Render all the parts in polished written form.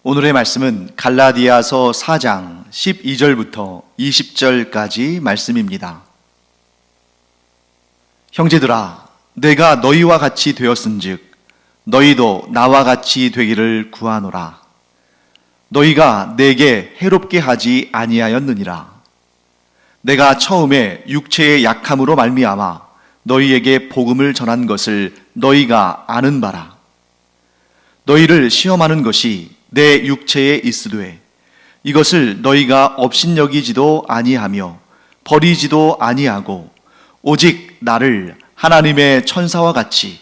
오늘의 말씀은 갈라디아서 4장 12절부터 20절까지 말씀입니다. 형제들아, 내가 너희와 같이 되었은즉 너희도 나와 같이 되기를 구하노라. 너희가 내게 해롭게 하지 아니하였느니라. 내가 처음에 육체의 약함으로 말미암아 너희에게 복음을 전한 것을 너희가 아는 바라. 너희를 시험하는 것이 내 육체에 있으되 이것을 너희가 업신여기지도 아니하며 버리지도 아니하고 오직 나를 하나님의 천사와 같이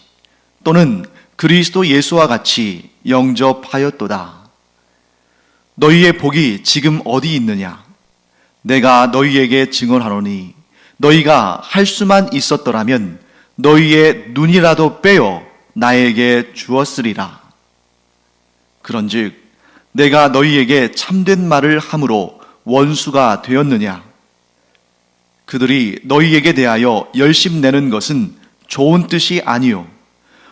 또는 그리스도 예수와 같이 영접하였도다. 너희의 복이 지금 어디 있느냐? 내가 너희에게 증언하노니 너희가 할 수만 있었더라면 너희의 눈이라도 빼어 나에게 주었으리라. 그런즉 내가 너희에게 참된 말을 함으로 원수가 되었느냐? 그들이 너희에게 대하여 열심내는 것은 좋은 뜻이 아니요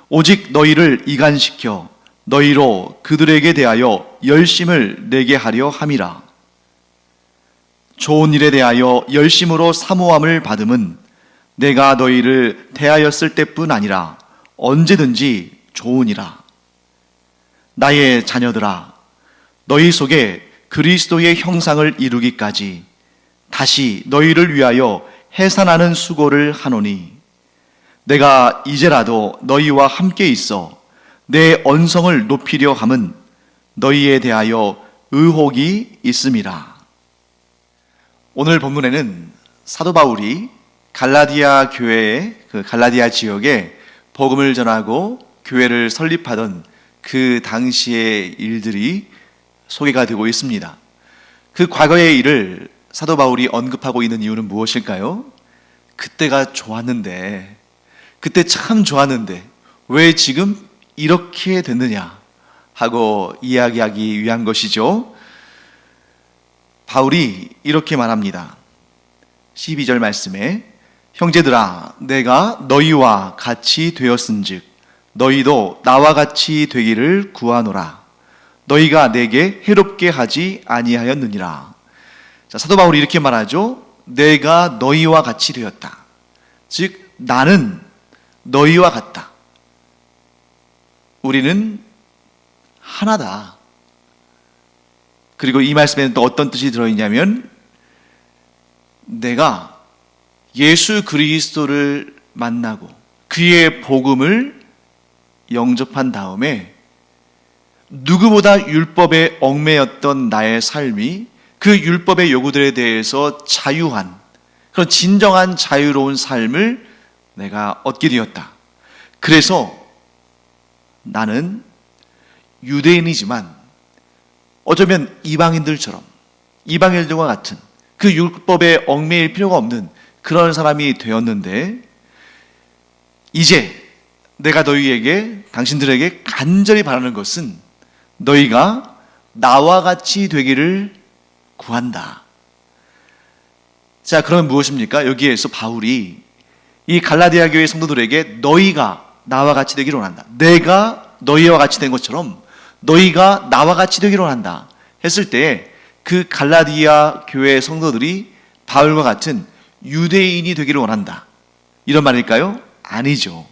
오직 너희를 이간시켜 너희로 그들에게 대하여 열심을 내게 하려 함이라. 좋은 일에 대하여 열심으로 사모함을 받음은 내가 너희를 대하였을 때뿐 아니라 언제든지 좋으니라. 나의 자녀들아, 너희 속에 그리스도의 형상을 이루기까지 다시 너희를 위하여 해산하는 수고를 하노니 내가 이제라도 너희와 함께 있어 내 언성을 높이려 함은 너희에 대하여 의혹이 있음이라. 오늘 본문에는 사도 바울이 갈라디아 교회의 갈라디아 지역에 복음을 전하고 교회를 설립하던 그 당시의 일들이 소개가 되고 있습니다. 그 과거의 일을 사도 바울이 언급하고 있는 이유는 무엇일까요? 그때가 좋았는데, 그때 참 좋았는데 왜 지금 이렇게 됐느냐 하고 이야기하기 위한 것이죠. 바울이 이렇게 말합니다. 12절 말씀에 형제들아, 내가 너희와 같이 되었은즉 너희도 나와 같이 되기를 구하노라. 너희가 내게 해롭게 하지 아니하였느니라. 자, 사도 바울이 이렇게 말하죠. 내가 너희와 같이 되었다. 즉 나는 너희와 같다. 우리는 하나다. 그리고 이 말씀에는 또 어떤 뜻이 들어있냐면 내가 예수 그리스도를 만나고 그의 복음을 영접한 다음에 누구보다 율법에 얽매였던 나의 삶이 그 율법의 요구들에 대해서 자유한 그런 진정한 자유로운 삶을 내가 얻게 되었다. 그래서 나는 유대인이지만 어쩌면 이방인들과 같은 그 율법에 얽매일 필요가 없는 그런 사람이 되었는데 이제 내가 너희에게 당신들에게 간절히 바라는 것은 너희가 나와 같이 되기를 구한다. 자, 그러면 무엇입니까? 여기에서 바울이 이 갈라디아 교회 성도들에게 너희가 나와 같이 되기를 원한다. 내가 너희와 같이 된 것처럼 너희가 나와 같이 되기를 원한다 했을 때 그 갈라디아 교회 성도들이 바울과 같은 유대인이 되기를 원한다. 이런 말일까요? 아니죠.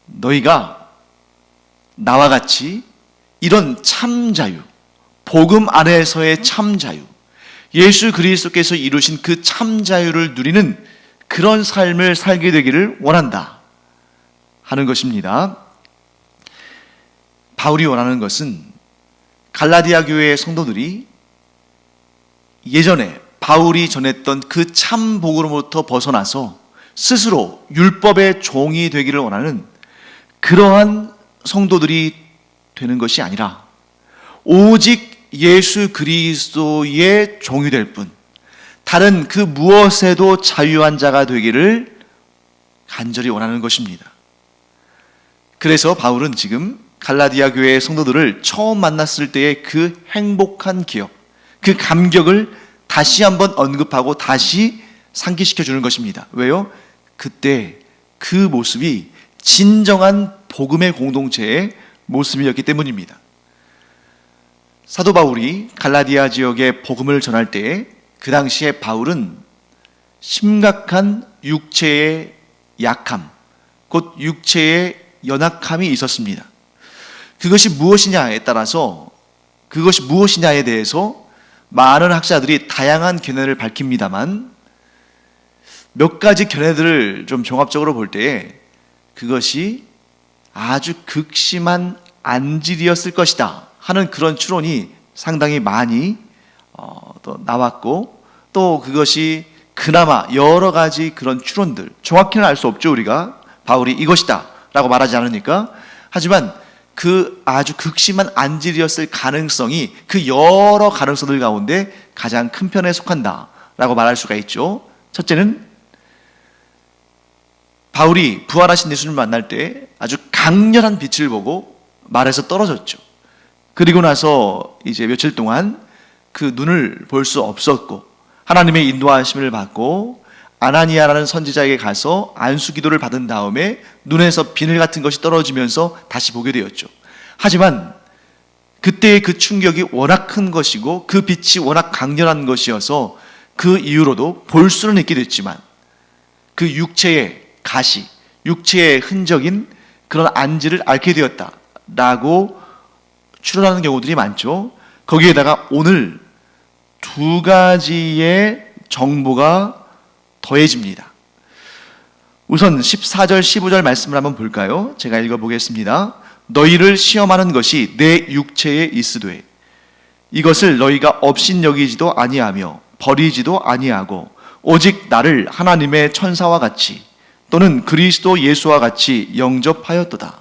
너희가 나와 같이 이런 참 자유, 복음 안에서의 참 자유, 예수 그리스도께서 이루신 그 참 자유를 누리는 그런 삶을 살게 되기를 원한다 하는 것입니다. 바울이 원하는 것은 갈라디아 교회의 성도들이 예전에 바울이 전했던 그 참 복음으로부터 벗어나서 스스로 율법의 종이 되기를 원하는 그러한 성도들이 되는 것이 아니라 오직 예수 그리스도의 종이 될 뿐 다른 그 무엇에도 자유한 자가 되기를 간절히 원하는 것입니다. 그래서 바울은 지금 갈라디아 교회의 성도들을 처음 만났을 때의 그 행복한 기억, 그 감격을 다시 한번 언급하고 다시 상기시켜 주는 것입니다. 왜요? 그때 그 모습이 진정한 복음의 공동체의 모습이었기 때문입니다. 사도 바울이 갈라디아 지역에 복음을 전할 때 그 당시에 바울은 심각한 육체의 약함, 곧 육체의 연약함이 있었습니다. 그것이 무엇이냐에 따라서, 그것이 무엇이냐에 대해서 많은 학자들이 다양한 견해를 밝힙니다만, 몇 가지 견해들을 좀 종합적으로 볼 때에 그것이 아주 극심한 안질이었을 것이다 하는 그런 추론이 상당히 많이 또 나왔고, 또 그것이 그나마 여러 가지 그런 추론들, 정확히는 알 수 없죠. 우리가 바울이 이것이다 라고 말하지 않으니까. 하지만 그 아주 극심한 안질이었을 가능성이 그 여러 가능성들 가운데 가장 큰 편에 속한다 라고 말할 수가 있죠. 첫째는 바울이 부활하신 예수님을 만날 때 아주 강렬한 빛을 보고 말에서 떨어졌죠. 그리고 나서 이제 며칠 동안 그 눈을 볼 수 없었고, 하나님의 인도하심을 받고 아나니아라는 선지자에게 가서 안수 기도를 받은 다음에 눈에서 비늘 같은 것이 떨어지면서 다시 보게 되었죠. 하지만 그때의 그 충격이 워낙 큰 것이고 그 빛이 워낙 강렬한 것이어서 그 이후로도 볼 수는 있게 됐지만 그 육체의 가시, 육체의 흔적인 그런 안지를 앓게 되었다라고 추론하는 경우들이 많죠. 거기에다가 오늘 두 가지의 정보가 더해집니다. 우선 14절 15절 말씀을 한번 볼까요? 제가 읽어보겠습니다. 너희를 시험하는 것이 내 육체에 있으되 이것을 너희가 업신여기지도 아니하며 버리지도 아니하고 오직 나를 하나님의 천사와 같이 또는 그리스도 예수와 같이 영접하였도다.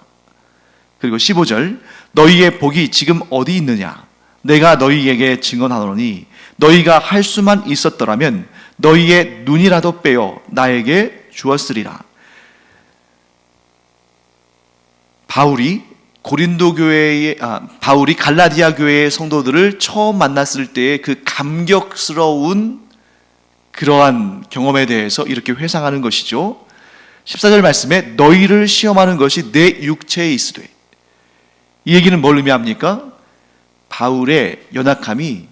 그리고 15절 너희의 복이 지금 어디 있느냐? 내가 너희에게 증언하노니 너희가 할 수만 있었더라면 너희의 눈이라도 빼어 나에게 주었으리라. 바울이 갈라디아 교회의 성도들을 처음 만났을 때의 그 감격스러운 그러한 경험에 대해서 이렇게 회상하는 것이죠. 14절 말씀에 너희를 시험하는 것이 내 육체에 있으되, 이 얘기는 뭘 의미합니까? 바울의 연약함이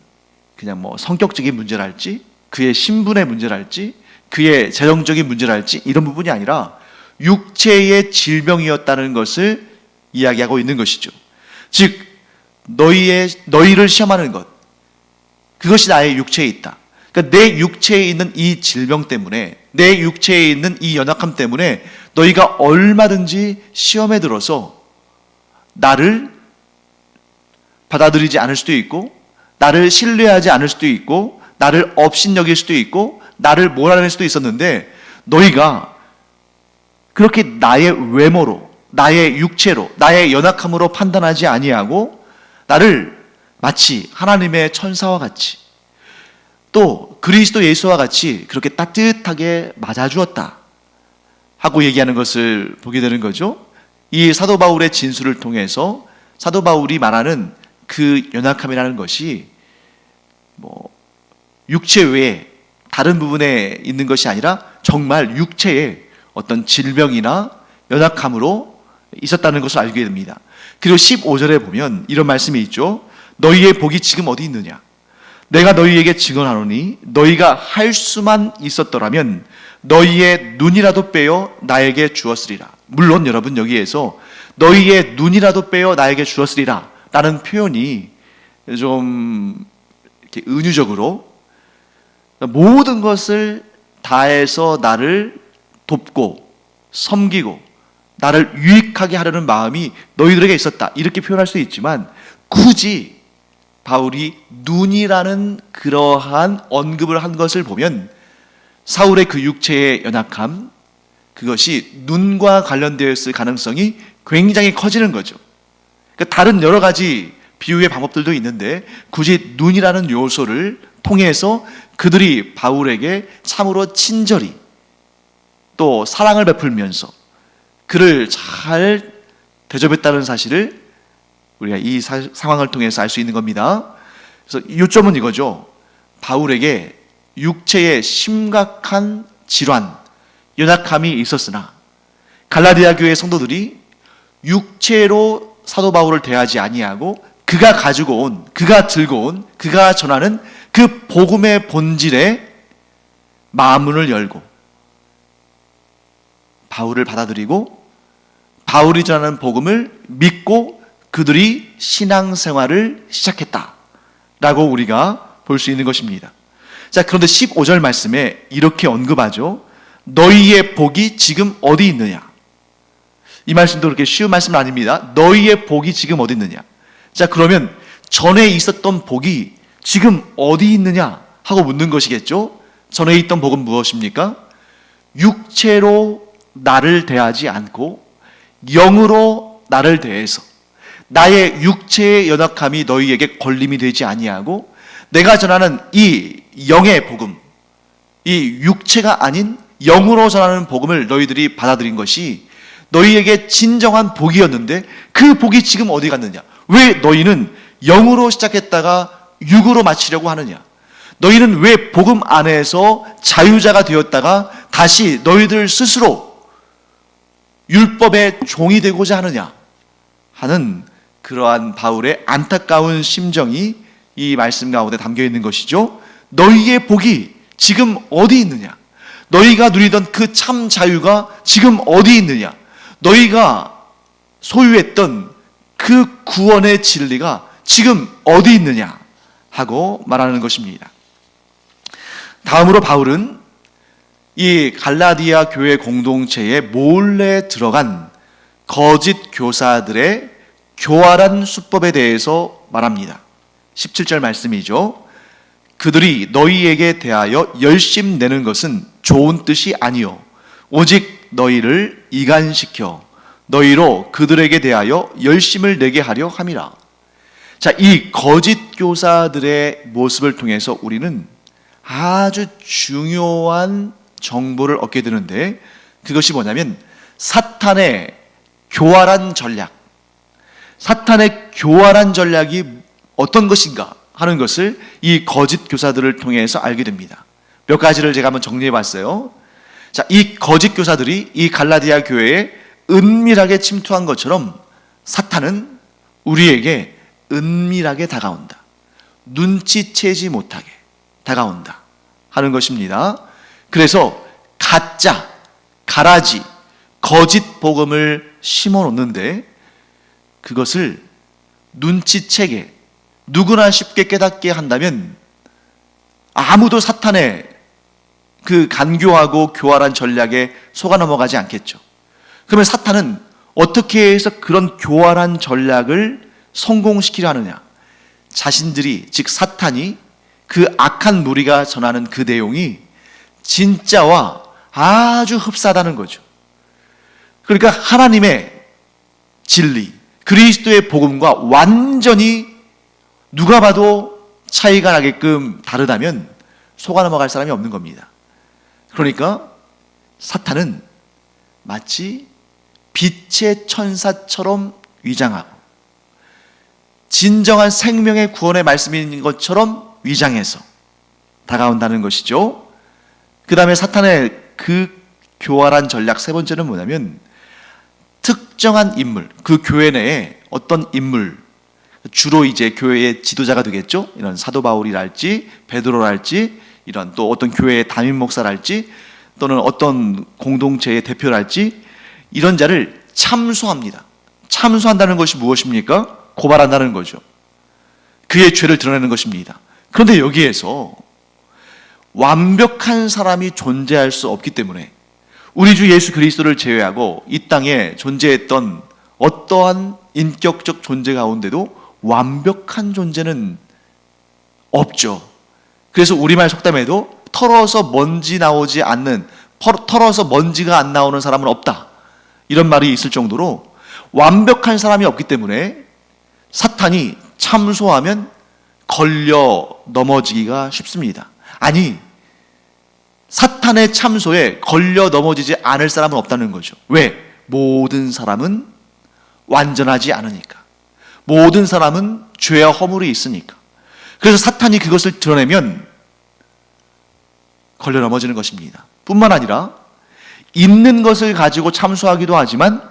그냥 뭐 성격적인 문제랄지, 그의 신분의 문제랄지, 그의 재정적인 문제랄지 이런 부분이 아니라 육체의 질병이었다는 것을 이야기하고 있는 것이죠. 즉 너희를 시험하는 것, 그것이 나의 육체에 있다. 그러니까 내 육체에 있는 이 질병 때문에, 내 육체에 있는 이 연약함 때문에 너희가 얼마든지 시험에 들어서 나를 받아들이지 않을 수도 있고, 나를 신뢰하지 않을 수도 있고, 나를 업신여길 수도 있고, 나를 몰아낼 수도 있었는데 너희가 그렇게 나의 외모로, 나의 육체로, 나의 연약함으로 판단하지 아니하고 나를 마치 하나님의 천사와 같이 또 그리스도 예수와 같이 그렇게 따뜻하게 맞아주었다 하고 얘기하는 것을 보게 되는 거죠. 이 사도 바울의 진술을 통해서 사도 바울이 말하는 그 연약함이라는 것이 육체 외에 다른 부분에 있는 것이 아니라 정말 육체에 어떤 질병이나 연약함으로 있었다는 것을 알게 됩니다. 그리고 15절에 보면 이런 말씀이 있죠. 너희의 복이 지금 어디 있느냐? 내가 너희에게 증언하노니 너희가 할 수만 있었더라면 너희의 눈이라도 빼어 나에게 주었으리라. 물론 여러분, 여기에서 너희의 눈이라도 빼어 나에게 주었으리라 라는 표현이 좀 이렇게 은유적으로 모든 것을 다해서 나를 돕고 섬기고 나를 유익하게 하려는 마음이 너희들에게 있었다, 이렇게 표현할 수 있지만 굳이 바울이 눈이라는 그러한 언급을 한 것을 보면 사울의 그 육체의 연약함, 그것이 눈과 관련되어 있을 가능성이 굉장히 커지는 거죠. 그러니까 다른 여러 가지 비유의 방법들도 있는데 굳이 눈이라는 요소를 통해서 그들이 바울에게 참으로 친절히 또 사랑을 베풀면서 그를 잘 대접했다는 사실을 우리가 이 상황을 통해서 알 수 있는 겁니다. 그래서 요점은 이거죠. 바울에게 육체의 심각한 질환, 연약함이 있었으나 갈라디아 교회 성도들이 육체로 사도 바울을 대하지 아니하고 그가 가지고 온, 그가 들고 온, 그가 전하는 그 복음의 본질에 마음문을 열고 바울을 받아들이고 바울이 전하는 복음을 믿고 그들이 신앙생활을 시작했다라고 우리가 볼 수 있는 것입니다. 자, 그런데 15절 말씀에 이렇게 언급하죠. 너희의 복이 지금 어디 있느냐? 이 말씀도 그렇게 쉬운 말씀은 아닙니다. 너희의 복이 지금 어디 있느냐? 자, 그러면 전에 있었던 복이 지금 어디 있느냐 하고 묻는 것이겠죠. 전에 있던 복은 무엇입니까? 육체로 나를 대하지 않고 영으로 나를 대해서 나의 육체의 연약함이 너희에게 걸림이 되지 아니하고 내가 전하는 이 영의 복음, 이 육체가 아닌 영으로 전하는 복음을 너희들이 받아들인 것이 너희에게 진정한 복이었는데 그 복이 지금 어디 갔느냐? 왜 너희는 영으로 시작했다가 육으로 마치려고 하느냐? 너희는 왜 복음 안에서 자유자가 되었다가 다시 너희들 스스로 율법의 종이 되고자 하느냐? 하는 그러한 바울의 안타까운 심정이 이 말씀 가운데 담겨 있는 것이죠. 너희의 복이 지금 어디 있느냐? 너희가 누리던 그 참 자유가 지금 어디 있느냐? 너희가 소유했던 그 구원의 진리가 지금 어디 있느냐? 하고 말하는 것입니다. 다음으로 바울은 이 갈라디아 교회 공동체에 몰래 들어간 거짓 교사들의 교활한 수법에 대해서 말합니다. 17절 말씀이죠. 그들이 너희에게 대하여 열심 내는 것은 좋은 뜻이 아니요 오직 너희를 이간시켜 너희로 그들에게 대하여 열심을 내게 하려 함이라. 자, 이 거짓 교사들의 모습을 통해서 우리는 아주 중요한 정보를 얻게 되는데 그것이 뭐냐면 사탄의 교활한 전략, 사탄의 교활한 전략이 어떤 것인가 하는 것을 이 거짓 교사들을 통해서 알게 됩니다. 몇 가지를 제가 한번 정리해 봤어요. 자, 이 거짓 교사들이 이 갈라디아 교회에 은밀하게 침투한 것처럼 사탄은 우리에게 은밀하게 다가온다. 눈치채지 못하게 다가온다 하는 것입니다. 그래서 가짜, 가라지, 거짓 복음을 심어 놓는데 그것을 눈치채게 누구나 쉽게 깨닫게 한다면 아무도 사탄의 그 간교하고 교활한 전략에 속아 넘어가지 않겠죠. 그러면 사탄은 어떻게 해서 그런 교활한 전략을 성공시키려 하느냐? 자신들이, 즉 사탄이 그 악한 무리가 전하는 그 내용이 진짜와 아주 흡사하다는 거죠. 그러니까 하나님의 진리, 그리스도의 복음과 완전히 누가 봐도 차이가 나게끔 다르다면 속아 넘어갈 사람이 없는 겁니다. 그러니까 사탄은 마치 빛의 천사처럼 위장하고 진정한 생명의 구원의 말씀인 것처럼 위장해서 다가온다는 것이죠. 그 다음에 사탄의 그 교활한 전략 세 번째는 뭐냐면 특정한 인물, 그 교회 내에 어떤 인물, 주로 이제 교회의 지도자가 되겠죠. 이런 사도 바울이랄지 베드로랄지 이런 또 어떤 교회의 담임 목사랄지 또는 어떤 공동체의 대표랄지 이런 자를 참소합니다. 참소한다는 것이 무엇입니까? 고발한다는 거죠. 그의 죄를 드러내는 것입니다. 그런데 여기에서 완벽한 사람이 존재할 수 없기 때문에 우리 주 예수 그리스도를 제외하고 이 땅에 존재했던 어떠한 인격적 존재 가운데도 완벽한 존재는 없죠. 그래서 우리말 속담에도 털어서 먼지 나오지 않는, 털어서 먼지가 안 나오는 사람은 없다, 이런 말이 있을 정도로 완벽한 사람이 없기 때문에 사탄이 참소하면 걸려 넘어지기가 쉽습니다. 아니, 사탄의 참소에 걸려 넘어지지 않을 사람은 없다는 거죠. 왜? 모든 사람은 완전하지 않으니까. 모든 사람은 죄와 허물이 있으니까. 그래서 사탄이 그것을 드러내면 걸려 넘어지는 것입니다. 뿐만 아니라 있는 것을 가지고 참소하기도 하지만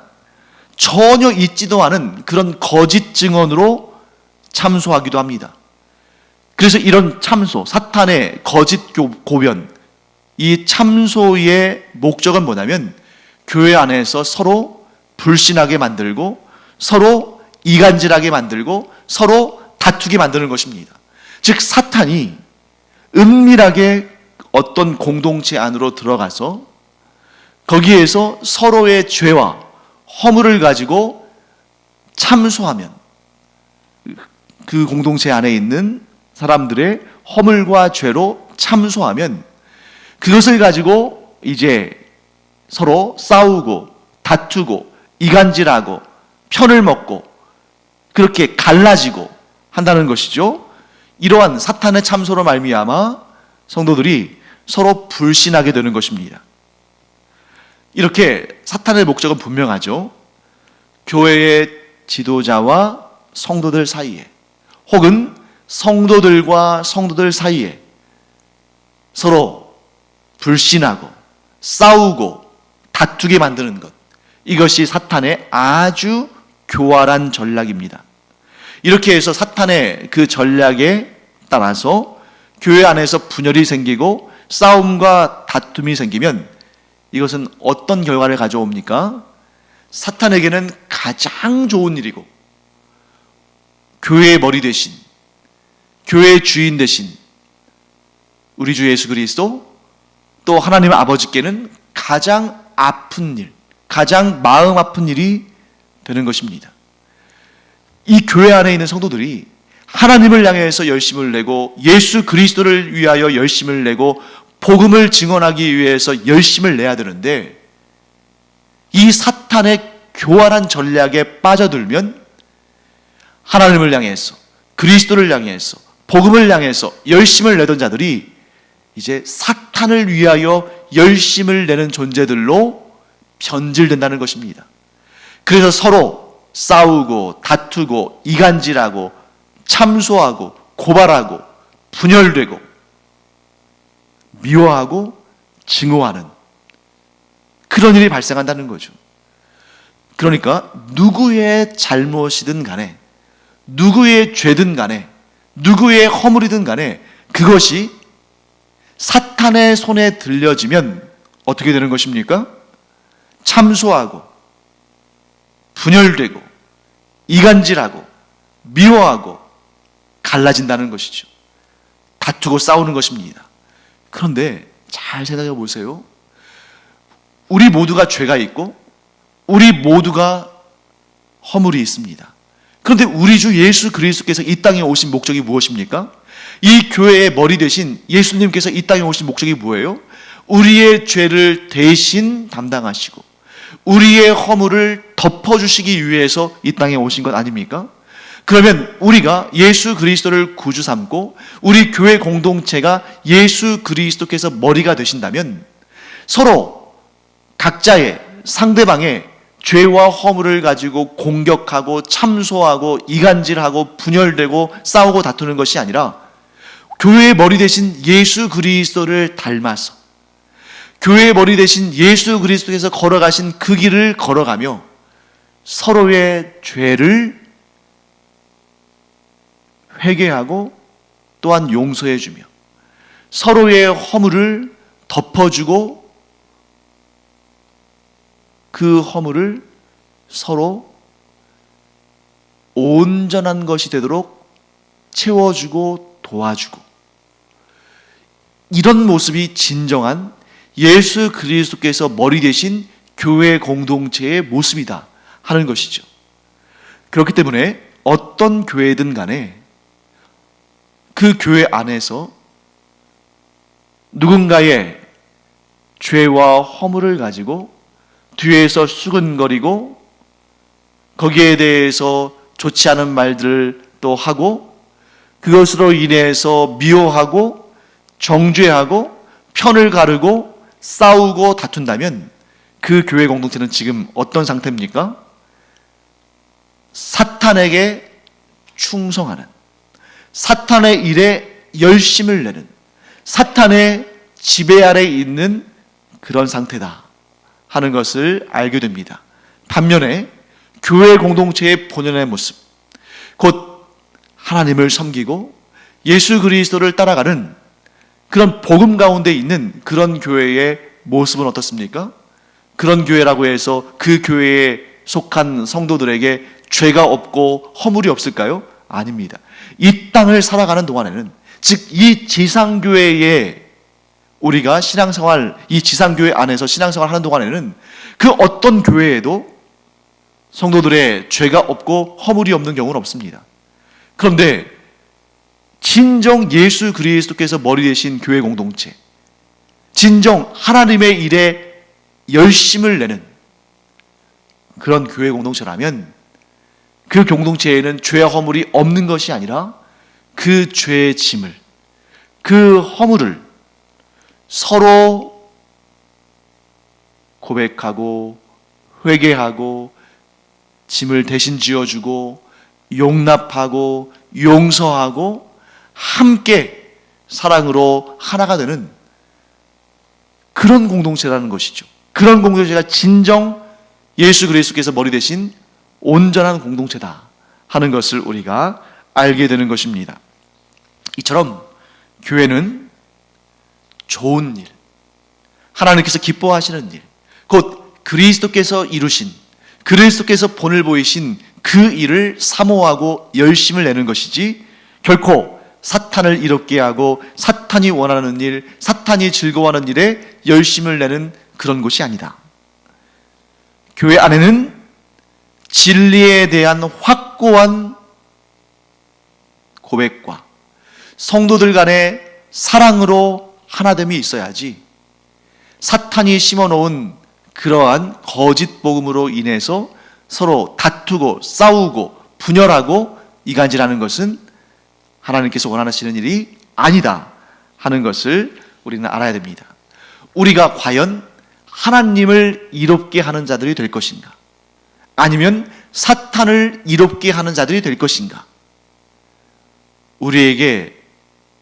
전혀 있지도 않은 그런 거짓 증언으로 참소하기도 합니다. 그래서 이런 참소, 사탄의 거짓 고변, 이 참소의 목적은 뭐냐면 교회 안에서 서로 불신하게 만들고 서로 이간질하게 만들고 서로 다투게 만드는 것입니다. 즉 사탄이 은밀하게 어떤 공동체 안으로 들어가서 거기에서 서로의 죄와 허물을 가지고 참소하면 그 공동체 안에 있는 사람들의 허물과 죄로 참소하면 그것을 가지고 이제 서로 싸우고 다투고 이간질하고 편을 먹고 그렇게 갈라지고 한다는 것이죠. 이러한 사탄의 참소로 말미암아 성도들이 서로 불신하게 되는 것입니다. 이렇게 사탄의 목적은 분명하죠. 교회의 지도자와 성도들 사이에 혹은 성도들과 성도들 사이에 서로 불신하고 싸우고 다투게 만드는 것, 이것이 사탄의 아주 교활한 전략입니다. 이렇게 해서 사탄의 그 전략에 따라서 교회 안에서 분열이 생기고 싸움과 다툼이 생기면 이것은 어떤 결과를 가져옵니까? 사탄에게는 가장 좋은 일이고 교회의 머리 대신, 교회의 주인 대신 우리 주 예수 그리스도 또 하나님 아버지께는 가장 아픈 일, 가장 마음 아픈 일이 되는 것입니다. 이 교회 안에 있는 성도들이 하나님을 향해서 열심을 내고 예수 그리스도를 위하여 열심을 내고 복음을 증언하기 위해서 열심을 내야 되는데 이 사탄의 교활한 전략에 빠져들면 하나님을 향해서 그리스도를 향해서 복음을 향해서 열심을 내던 자들이 이제 사탄을 위하여 열심을 내는 존재들로 변질된다는 것입니다. 그래서 서로 싸우고 다투고 이간질하고 참소하고 고발하고 분열되고 미워하고 증오하는 그런 일이 발생한다는 거죠. 그러니까 누구의 잘못이든 간에 누구의 죄든 간에 누구의 허물이든 간에 그것이 사탄의 손에 들려지면 어떻게 되는 것입니까? 참소하고 분열되고 이간질하고 미워하고 갈라진다는 것이죠. 다투고 싸우는 것입니다. 그런데 잘 생각해 보세요. 우리 모두가 죄가 있고 우리 모두가 허물이 있습니다. 그런데 우리 주 예수 그리스도께서 이 땅에 오신 목적이 무엇입니까? 이 교회의 머리 대신 예수님께서 이 땅에 오신 목적이 뭐예요? 우리의 죄를 대신 담당하시고 우리의 허물을 덮어주시기 위해서 이 땅에 오신 것 아닙니까? 그러면 우리가 예수 그리스도를 구주 삼고 우리 교회 공동체가 예수 그리스도께서 머리가 되신다면 서로 각자의 상대방의 죄와 허물을 가지고 공격하고 참소하고 이간질하고 분열되고 싸우고 다투는 것이 아니라 교회의 머리 대신 예수 그리스도를 닮아서 교회의 머리 대신 예수 그리스도께서 걸어가신 그 길을 걸어가며 서로의 죄를 회개하고 또한 용서해주며 서로의 허물을 덮어주고 그 허물을 서로 온전한 것이 되도록 채워주고 도와주고 이런 모습이 진정한 예수 그리스도께서 머리 대신 교회 공동체의 모습이다 하는 것이죠. 그렇기 때문에 어떤 교회든 간에 그 교회 안에서 누군가의 죄와 허물을 가지고 뒤에서 수근거리고 거기에 대해서 좋지 않은 말들을 또 하고 그것으로 인해서 미워하고 정죄하고 편을 가르고 싸우고 다툰다면 그 교회 공동체는 지금 어떤 상태입니까? 사탄에게 충성하는, 사탄의 일에 열심을 내는, 사탄의 지배 아래 있는 그런 상태다 하는 것을 알게 됩니다. 반면에 교회 공동체의 본연의 모습, 곧 하나님을 섬기고 예수 그리스도를 따라가는 그런 복음 가운데 있는 그런 교회의 모습은 어떻습니까? 그런 교회라고 해서 그 교회에 속한 성도들에게 죄가 없고 허물이 없을까요? 아닙니다. 이 땅을 살아가는 동안에는, 즉 이 지상교회에 우리가 신앙생활, 이 지상교회 안에서 신앙생활 하는 동안에는 그 어떤 교회에도 성도들의 죄가 없고 허물이 없는 경우는 없습니다. 그런데 진정 예수 그리스도께서 머리 되신 교회 공동체, 진정 하나님의 일에 열심을 내는 그런 교회 공동체라면 그 공동체에는 죄와 허물이 없는 것이 아니라 그 죄의 짐을, 그 허물을 서로 고백하고 회개하고 짐을 대신 지어주고 용납하고 용서하고 함께 사랑으로 하나가 되는 그런 공동체라는 것이죠. 그런 공동체가 진정 예수 그리스도께서 머리 되신 온전한 공동체다 하는 것을 우리가 알게 되는 것입니다. 이처럼 교회는 좋은 일, 하나님께서 기뻐하시는 일, 곧 그리스도께서 이루신, 그리스도께서 본을 보이신 그 일을 사모하고 열심을 내는 것이지 결코 사탄을 이롭게 하고 사탄이 원하는 일, 사탄이 즐거워하는 일에 열심을 내는 그런 곳이 아니다. 교회 안에는 진리에 대한 확고한 고백과 성도들 간의 사랑으로 하나됨이 있어야지 사탄이 심어놓은 그러한 거짓 복음으로 인해서 서로 다투고 싸우고 분열하고 이간질하는 것은 하나님께서 원하시는 일이 아니다 하는 것을 우리는 알아야 됩니다. 우리가 과연 하나님을 이롭게 하는 자들이 될 것인가? 아니면 사탄을 이롭게 하는 자들이 될 것인가? 우리에게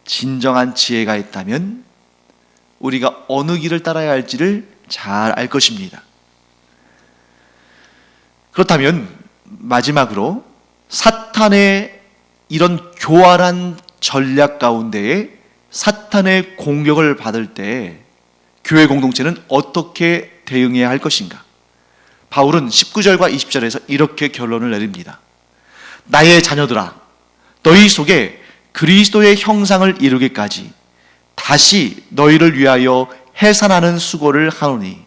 진정한 지혜가 있다면 우리가 어느 길을 따라야 할지를 잘 알 것입니다. 그렇다면 마지막으로 사탄의 이런 교활한 전략 가운데에 사탄의 공격을 받을 때 교회 공동체는 어떻게 대응해야 할 것인가? 바울은 19절과 20절에서 이렇게 결론을 내립니다. 나의 자녀들아, 너희 속에 그리스도의 형상을 이루기까지 다시 너희를 위하여 해산하는 수고를 하노니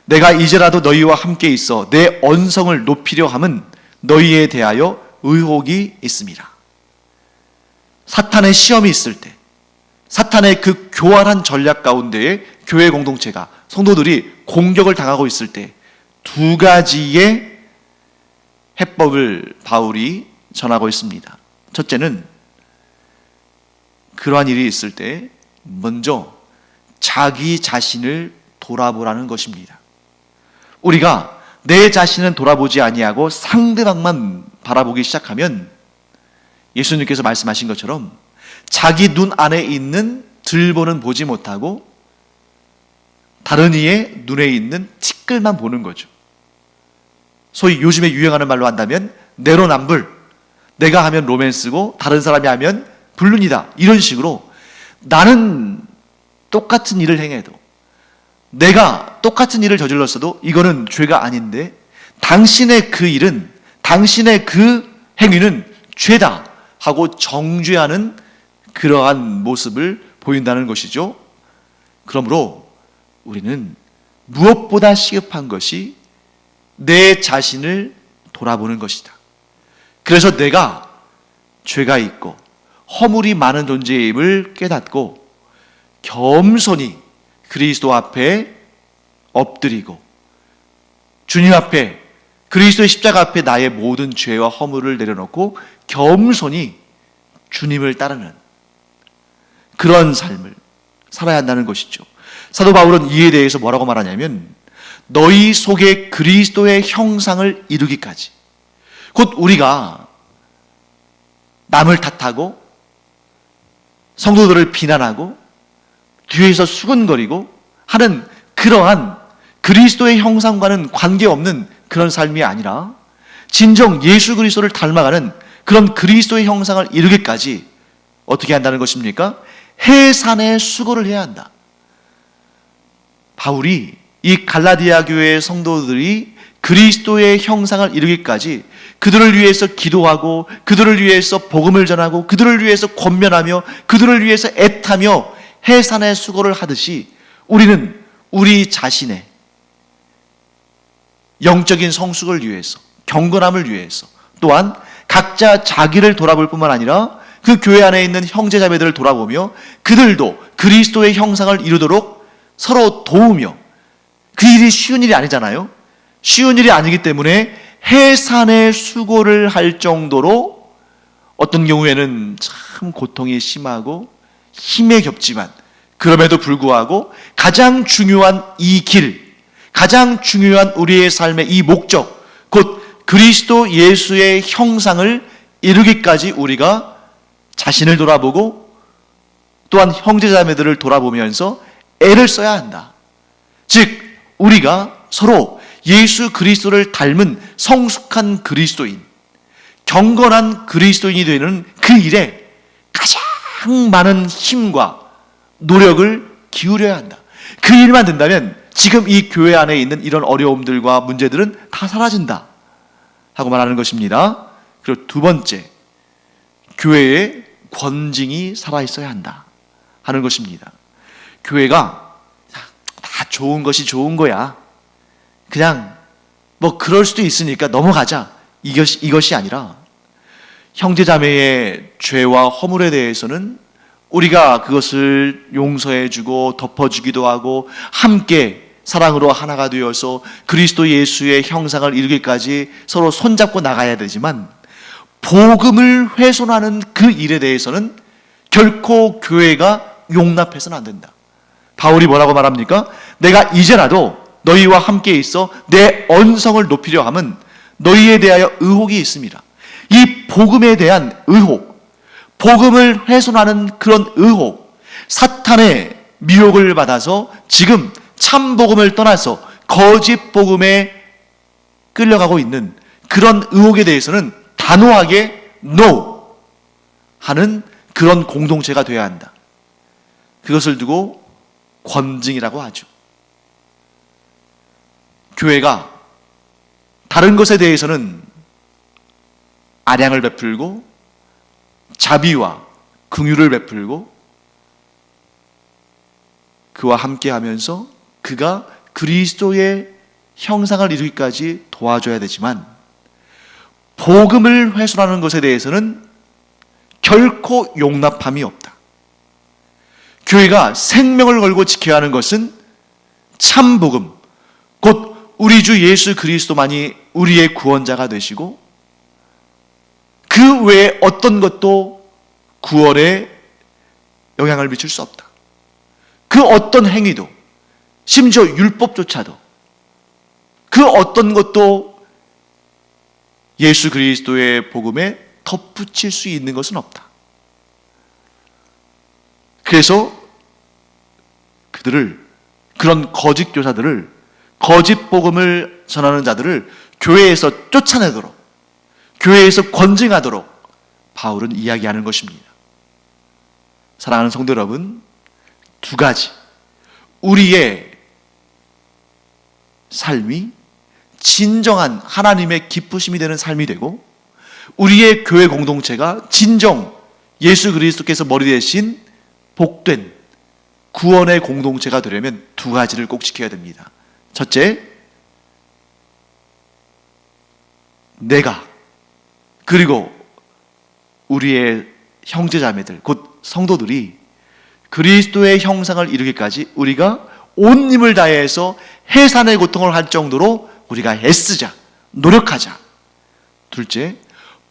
내가 이제라도 너희와 함께 있어 내 언성을 높이려 함은 너희에 대하여 의혹이 있습니다. 사탄의 시험이 있을 때, 사탄의 그 교활한 전략 가운데에 교회 공동체가, 성도들이 공격을 당하고 있을 때 두 가지의 해법을 바울이 전하고 있습니다. 첫째는 그러한 일이 있을 때 먼저 자기 자신을 돌아보라는 것입니다. 우리가 내 자신은 돌아보지 아니하고 상대방만 바라보기 시작하면 예수님께서 말씀하신 것처럼 자기 눈 안에 있는 들보는 보지 못하고 다른 이의 눈에 있는 티끌만 보는 거죠. 소위 요즘에 유행하는 말로 한다면 내로남불, 내가 하면 로맨스고 다른 사람이 하면 불륜이다, 이런 식으로 나는 똑같은 일을 행해도, 내가 똑같은 일을 저질렀어도 이거는 죄가 아닌데 당신의 그 일은, 당신의 그 행위는 죄다 하고 정죄하는 그러한 모습을 보인다는 것이죠. 그러므로 우리는 무엇보다 시급한 것이 내 자신을 돌아보는 것이다. 그래서 내가 죄가 있고 허물이 많은 존재임을 깨닫고 겸손히 그리스도 앞에 엎드리고 주님 앞에, 그리스도의 십자가 앞에 나의 모든 죄와 허물을 내려놓고 겸손히 주님을 따르는 그런 삶을 살아야 한다는 것이죠. 사도 바울은 이에 대해서 뭐라고 말하냐면 너희 속에 그리스도의 형상을 이루기까지, 곧 우리가 남을 탓하고 성도들을 비난하고 뒤에서 수근거리고 하는 그러한 그리스도의 형상과는 관계없는 그런 삶이 아니라 진정 예수 그리스도를 닮아가는 그런 그리스도의 형상을 이루기까지 어떻게 한다는 것입니까? 해산의 수고를 해야 한다. 바울이 이 갈라디아 교회의 성도들이 그리스도의 형상을 이루기까지 그들을 위해서 기도하고 그들을 위해서 복음을 전하고 그들을 위해서 권면하며 그들을 위해서 애타며 해산의 수고를 하듯이 우리는 우리 자신의 영적인 성숙을 위해서, 경건함을 위해서, 또한 각자 자기를 돌아볼 뿐만 아니라 그 교회 안에 있는 형제자매들을 돌아보며 그들도 그리스도의 형상을 이루도록 서로 도우며, 그 일이 쉬운 일이 아니잖아요. 쉬운 일이 아니기 때문에 해산의 수고를 할 정도로 어떤 경우에는 참 고통이 심하고 힘에 겹지만 그럼에도 불구하고 가장 중요한 이 길, 가장 중요한 우리의 삶의 이 목적, 곧 그리스도 예수의 형상을 이루기까지 우리가 자신을 돌아보고 또한 형제자매들을 돌아보면서 애를 써야 한다. 즉 우리가 서로 예수 그리스도를 닮은 성숙한 그리스도인, 경건한 그리스도인이 되는 그 일에 가장 많은 힘과 노력을 기울여야 한다. 그 일만 된다면 지금 이 교회 안에 있는 이런 어려움들과 문제들은 다 사라진다 하고 말하는 것입니다. 그리고 두 번째, 교회에 권징이 살아있어야 한다 하는 것입니다. 교회가 다 좋은 것이 좋은 거야, 그냥 뭐 그럴 수도 있으니까 넘어가자, 이것이 아니라 형제자매의 죄와 허물에 대해서는 우리가 그것을 용서해주고 덮어주기도 하고 함께 사랑으로 하나가 되어서 그리스도 예수의 형상을 이루기까지 서로 손잡고 나가야 되지만, 복음을 훼손하는 그 일에 대해서는 결코 교회가 용납해서는 안 된다. 바울이 뭐라고 말합니까? 내가 이제라도 너희와 함께 있어 내 언성을 높이려 함은 너희에 대하여 의혹이 있습니다. 이 복음에 대한 의혹, 복음을 훼손하는 그런 의혹, 사탄의 미혹을 받아서 지금 참 복음을 떠나서 거짓 복음에 끌려가고 있는 그런 의혹에 대해서는 단호하게 NO 하는 그런 공동체가 되어야 한다. 그것을 두고 권징이라고 하죠. 교회가 다른 것에 대해서는 아량을 베풀고 자비와 긍휼을 베풀고 그와 함께하면서 그가 그리스도의 형상을 이루기까지 도와줘야 되지만, 복음을 훼손하는 것에 대해서는 결코 용납함이 없다. 교회가 생명을 걸고 지켜야 하는 것은 참 복음, 곧 우리 주 예수 그리스도만이 우리의 구원자가 되시고 그 외에 어떤 것도 구원에 영향을 미칠 수 없다. 그 어떤 행위도, 심지어 율법조차도, 그 어떤 것도 예수 그리스도의 복음에 덧붙일 수 있는 것은 없다. 그래서 그들을, 그런 거짓 교사들을, 거짓 복음을 전하는 자들을 교회에서 쫓아내도록, 교회에서 권징하도록 바울은 이야기하는 것입니다. 사랑하는 성도 여러분, 두 가지, 우리의 삶이 진정한 하나님의 기쁘심이 되는 삶이 되고, 우리의 교회 공동체가 진정 예수 그리스도께서 머리 대신 복된 구원의 공동체가 되려면 두 가지를 꼭 지켜야 됩니다. 첫째, 내가 그리고 우리의 형제자매들, 곧 성도들이 그리스도의 형상을 이루기까지 우리가 온 힘을 다해서 해산의 고통을 할 정도로 우리가 애쓰자, 노력하자. 둘째,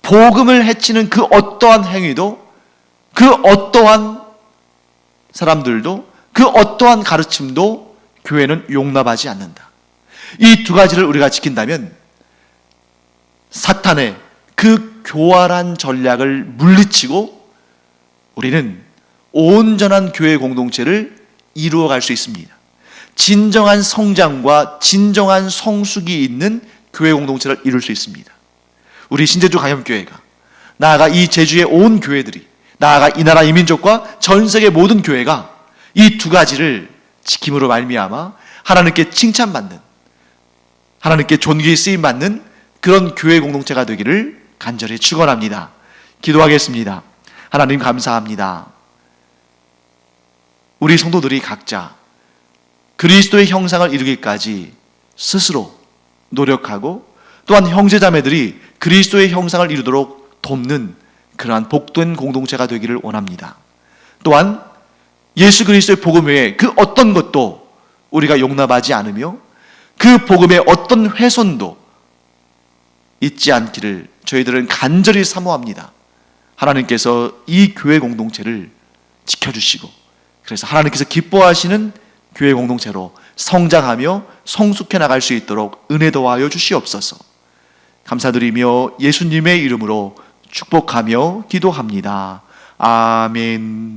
복음을 해치는 그 어떠한 행위도, 그 어떠한 사람들도, 그 어떠한 가르침도 교회는 용납하지 않는다. 이 두 가지를 우리가 지킨다면 사탄의 그 교활한 전략을 물리치고 우리는 온전한 교회 공동체를 이루어갈 수 있습니다. 진정한 성장과 진정한 성숙이 있는 교회 공동체를 이룰 수 있습니다. 우리 신제주 강염교회가 나아가 이 제주의 온 교회들이, 나아가 이 나라 이 민족과 전 세계 모든 교회가 이 두 가지를 지킴으로 말미암아 하나님께 칭찬받는, 하나님께 존귀 쓰임받는 그런 교회 공동체가 되기를 간절히 축원합니다. 기도하겠습니다. 하나님 감사합니다. 우리 성도들이 각자 그리스도의 형상을 이루기까지 스스로 노력하고 또한 형제자매들이 그리스도의 형상을 이루도록 돕는 그러한 복된 공동체가 되기를 원합니다. 또한 예수 그리스도의 복음 외에 그 어떤 것도 우리가 용납하지 않으며 그 복음의 어떤 훼손도 있지 않기를 저희들은 간절히 사모합니다. 하나님께서 이 교회 공동체를 지켜주시고 그래서 하나님께서 기뻐하시는 교회 공동체로 성장하며 성숙해 나갈 수 있도록 은혜 더하여 주시옵소서. 감사드리며 예수님의 이름으로 축복하며 기도합니다. 아멘.